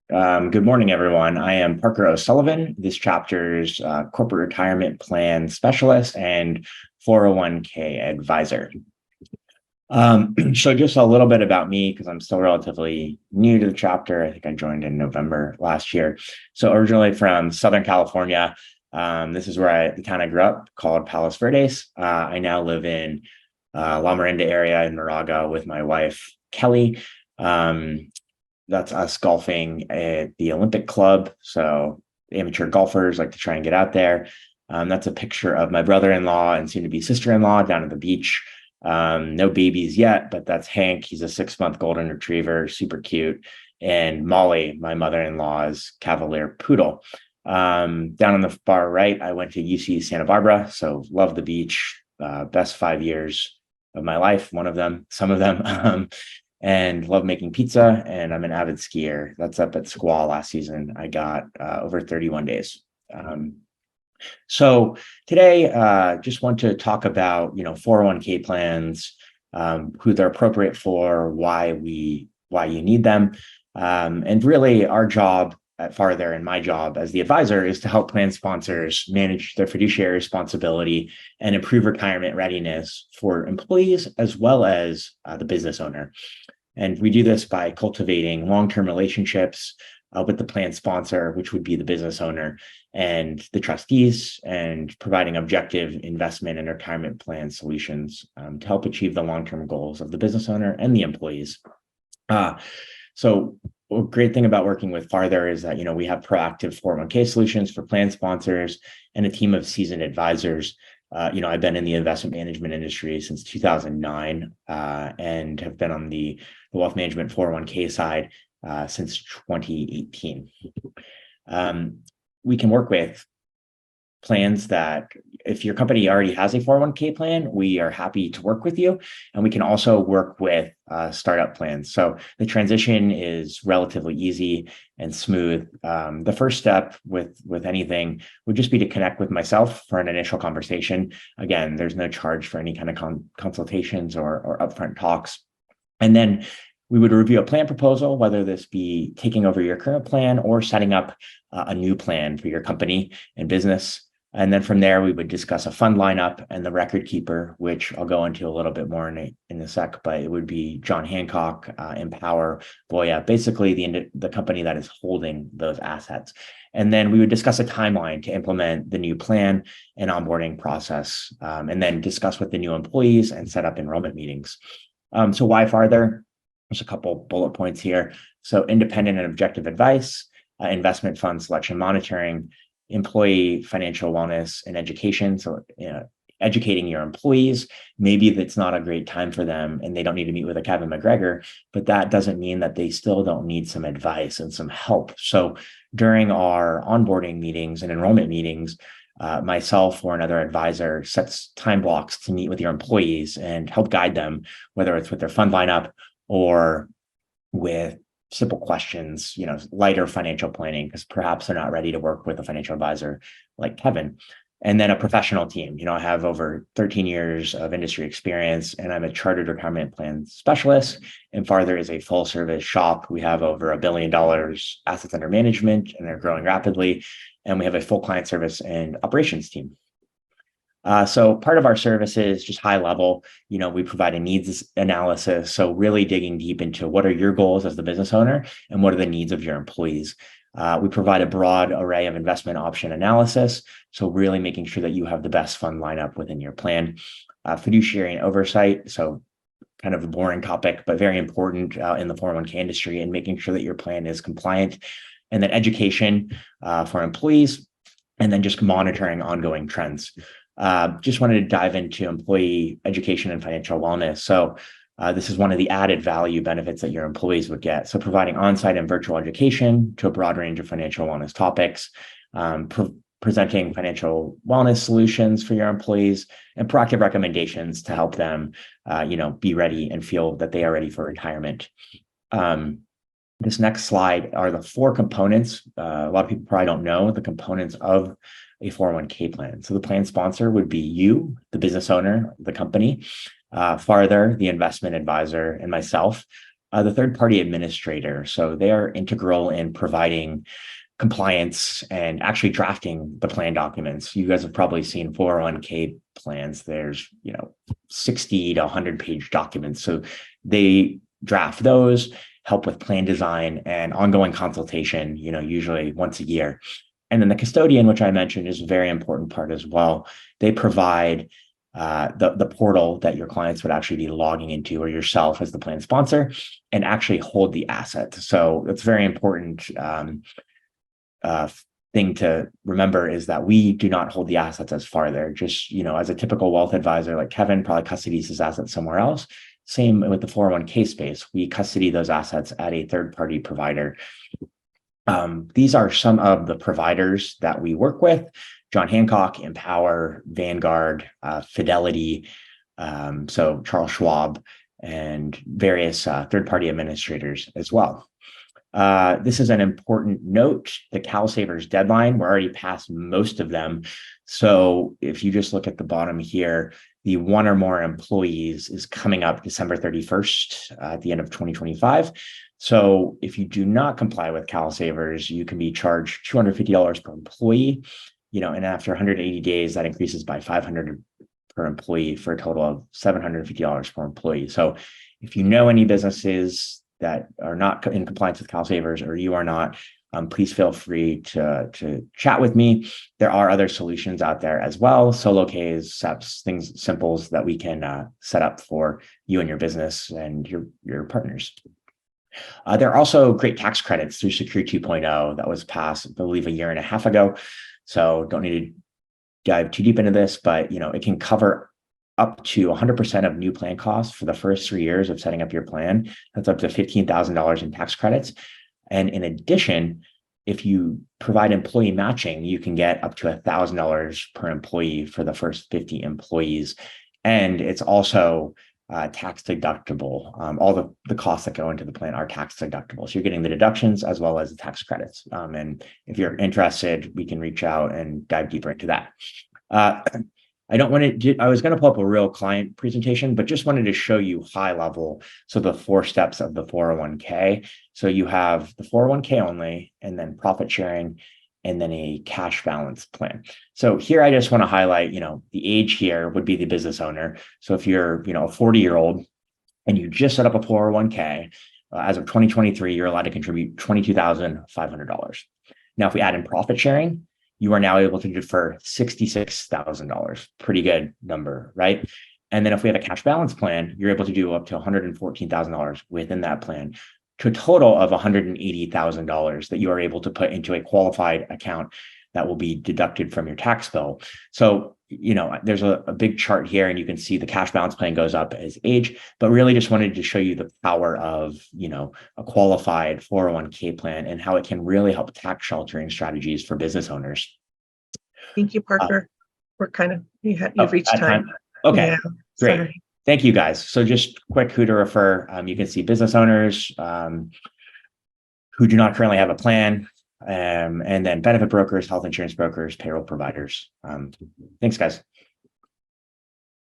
Good morning, everyone. I am Parker O'Sullivan, this chapter's corporate retirement plan specialist and 401k advisor. So just a little bit about me, because I'm still relatively new to the chapter. I think I joined in November last year. So originally from Southern California, this is where the town I grew up, called Palos Verdes. I now live in La Miranda area in Moraga with my wife, Kelly. That's us golfing at the Olympic Club. So amateur golfers like to try and get out there. That's a picture of my brother-in-law and soon-to-be sister-in-law down at the beach. No babies yet, but that's Hank. He's a 6-month golden retriever, super cute. And Molly, my mother-in-law's Cavalier Poodle. Down on the far right, I went to UC Santa Barbara. So love the beach. Best 5 years of my life, one of them, some of them. And love making pizza, and I'm an avid skier. That's up at Squaw last season. I got over 31 days. So today, just want to talk about 401k plans, who they're appropriate for, why you need them, and really our job at Farther and my job as the advisor is to help plan sponsors manage their fiduciary responsibility and improve retirement readiness for employees as well as the business owner. And we do this by cultivating long-term relationships with the plan sponsor, which would be the business owner, and the trustees, and providing objective investment and retirement plan solutions to help achieve the long-term goals of the business owner and the employees. So a great thing about working with Farther is that, we have proactive 401k solutions for plan sponsors and a team of seasoned advisors. I've been in the investment management industry since 2009 and have been on the wealth management 401k side since 2018. We can work with plans that if your company already has a 401k plan, we are happy to work with you. And we can also work with startup plans. So the transition is relatively easy and smooth. The first step with anything would just be to connect with myself for an initial conversation. Again, there's no charge for any kind of consultations or upfront talks. And then we would review a plan proposal, whether this be taking over your current plan or setting up a new plan for your company and business. And then from there, we would discuss a fund lineup and the record keeper, which I'll go into a little bit more in a sec, but it would be John Hancock, Empower, Voya, basically the company that is holding those assets. And then we would discuss a timeline to implement the new plan and onboarding process, and then discuss with the new employees and set up enrollment meetings. So why Farther? There's a couple bullet points here. So independent and objective advice, investment fund selection monitoring, employee financial wellness and education. So, educating your employees, maybe that's not a great time for them and they don't need to meet with a Kevin McGregor, but that doesn't mean that they still don't need some advice and some help. So during our onboarding meetings and enrollment meetings, myself or another advisor sets time blocks to meet with your employees and help guide them, whether it's with their fund lineup or with simple questions, lighter financial planning, because perhaps they're not ready to work with a financial advisor like Kevin. And then a professional team. I have over 13 years of industry experience, and I'm a chartered retirement plan specialist. And Farther is a full service shop. We have over $1 billion assets under management, and they're growing rapidly. And we have a full client service and operations team. So part of our services, just high level, we provide a needs analysis. So really digging deep into what are your goals as the business owner and what are the needs of your employees. We provide a broad array of investment option analysis. So really making sure that you have the best fund lineup within your plan. Fiduciary and oversight. So kind of a boring topic, but very important in the 401k industry, and making sure that your plan is compliant. And then education for employees, and then just monitoring ongoing trends. Just wanted to dive into employee education and financial wellness. So this is one of the added value benefits that your employees would get. So providing on-site and virtual education to a broad range of financial wellness topics, presenting financial wellness solutions for your employees, and proactive recommendations to help them, be ready and feel that they are ready for retirement. This next slide are the 4 components. A lot of people probably don't know the components of a 401k plan. So the plan sponsor would be you, the business owner, the company, Farther, the investment advisor, and myself. the third-party administrator. So they are integral in providing compliance and actually drafting the plan documents. You guys have probably seen 401k plans. There's, 60 to 100-page documents. So they draft those, help with plan design and ongoing consultation, usually once a year. And then the custodian, which I mentioned, is a very important part as well. They provide the portal that your clients would actually be logging into, or yourself as the plan sponsor, and actually hold the asset. So it's very important thing to remember is that we do not hold the assets as farther. Just, as a typical wealth advisor like Kevin probably custodies his assets somewhere else. Same with the 401k space. We custody those assets at a third-party provider. These are some of the providers that we work with: John Hancock, Empower, Vanguard, Fidelity, so Charles Schwab, and various third-party administrators as well. This is an important note. The CalSavers deadline, we're already past most of them. So if you just look at the bottom here, the one or more employees is coming up December 31st at the end of 2025. So if you do not comply with CalSavers, you can be charged $250 per employee, and after 180 days, that increases by $500 per employee for a total of $750 per employee. So if you know any businesses that are not in compliance with CalSavers, or you are not, please feel free to chat with me. There are other solutions out there as well: solo Ks, SEPs, things, simples that we can set up for you and your business and your partners. There are also great tax credits through Secure 2.0 that was passed, I believe, a year and a half ago. So don't need to dive too deep into this, but it can cover up to 100% of new plan costs for the first 3 years of setting up your plan. That's up to $15,000 in tax credits. And in addition, if you provide employee matching, you can get up to $1,000 per employee for the first 50 employees. And it's also tax deductible. All the costs that go into the plan are tax deductible. So you're getting the deductions as well as the tax credits. And if you're interested, we can reach out and dive deeper into that. I was going to pull up a real client presentation, but just wanted to show you high level. So the 4 steps of the 401k. So you have the 401k only, and then profit sharing, and then a cash balance plan. So here I just want to highlight, the age here would be the business owner. So if you're, a 40-year-old and you just set up a 401k, as of 2023, you're allowed to contribute $22,500. Now, if we add in profit sharing, you are now able to defer $66,000. Pretty good number, right? And then if we have a cash balance plan, you're able to do up to $114,000 within that plan, to a total of $180,000 that you are able to put into a qualified account that will be deducted from your tax bill. So, there's a big chart here, and you can see the cash balance plan goes up as age, but really just wanted to show you the power of, a qualified 401k plan and how it can really help tax sheltering strategies for business owners. Thank you, Parker. We're you've reached time. Okay, yeah, great. Sorry. Thank you, guys. So just quick who to refer. You can see business owners who do not currently have a plan, and then benefit brokers, health insurance brokers, payroll providers. Thanks, guys.